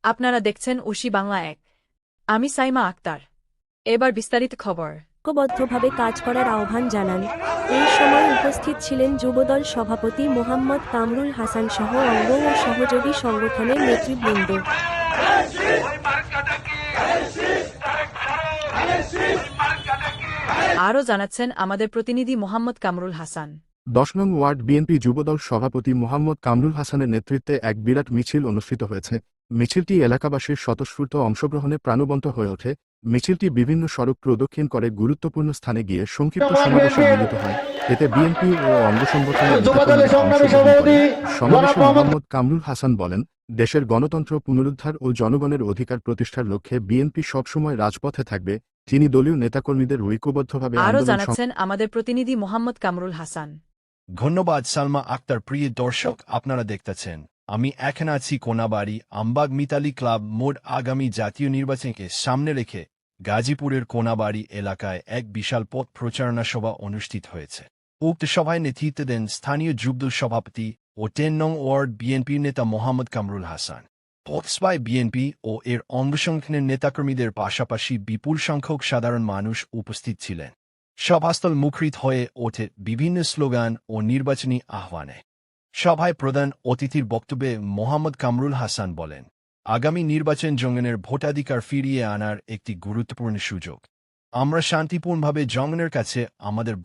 আপনারা দেখছেন ওশি বাংলা ১। আমি সাইমা আক্তার। এবার বিস্তারিত খবর। ঐক্যবদ্ধভাবে কাজ করার আহ্বান জানান। এই সময় উপস্থিত ছিলেন যুবদল সভাপতি মোহাম্মদ কামরুল হাসান সহ অঙ্গ ও সহযোগী সংগঠনের নেতৃবৃন্দ। আরও জানাচ্ছেন আমাদের প্রতিনিধি মোহাম্মদ কামরুল হাসান। ১০ নং ওয়ার্ড বিএনপি যুবদল সভাপতি মোহাম্মদ কামরুল হাসানের নেতৃত্বে এক বিরাট মিছিল অনুষ্ঠিত হয়েছে। মিছিলটি এলাকাবাসীর স্বতঃস্ফূর্ত অংশগ্রহণে প্রাণবন্ত হয়ে ওঠে। মিছিলটি বিভিন্ন সড়ক প্রদক্ষিণ করে গুরুত্বপূর্ণ স্থানে গিয়ে সংক্ষিপ্ত সমাবেশে মিলিত হয়। এতে বিএনপি ও অঙ্গ সংগঠনের নেতাকর্মীরা অংশগ্রহণ করেন। সমাবেশে মোহাম্মদ কামরুল হাসান বলেন, দেশের গণতন্ত্র পুনরুদ্ধার ও জনগণের অধিকার প্রতিষ্ঠার লক্ষ্যে বিএনপি সবসময় রাজপথে থাকবে। তিনি দলীয় নেতাকর্মীদের ঐক্যবদ্ধভাবে আরও আন্দোলন জানাচ্ছেন আমাদের প্রতিনিধি মোহাম্মদ কামরুল হাসান। ধন্যবাদ সালমা আক্তার। প্রিয় দর্শক, আপনারা দেখতেছেন আমি এখন আছি কোনাবাড়ি আমবাগ মিতালি ক্লাব মোড়। আগামী জাতীয় নির্বাচনকে সামনে রেখে গাজীপুরের কোনাবাড়ি এলাকায় এক বিশাল পথ প্রচারণা সভা অনুষ্ঠিত হয়েছে। উক্ত সভায় নেতৃত্ব দেন স্থানীয় যুবদল সভাপতি ও ১০ নং ওয়ার্ড বিএনপির নেতা মোহাম্মদ কামরুল হাসান। পথসভায় বিএনপি ও এর অঙ্গসংগঠনের নেতাকর্মীদের পাশাপাশি বিপুল সংখ্যক সাধারণ মানুষ উপস্থিত ছিলেন। সভাস্থল মুখরিত হয়ে ওঠে বিভিন্ন স্লোগান ও নির্বাচনী আহ্বানে। সভায় প্রধান অতিথির বক্তব্যে মোহাম্মদ কামরুল হাসান বলেন, আগামী নির্বাচন জনগণের ভোটাধিকার ফিরিয়ে আনার একটি গুরুত্বপূর্ণ সুযোগ। আমরা শান্তিপূর্ণভাবে জনগণের কাছে আমাদের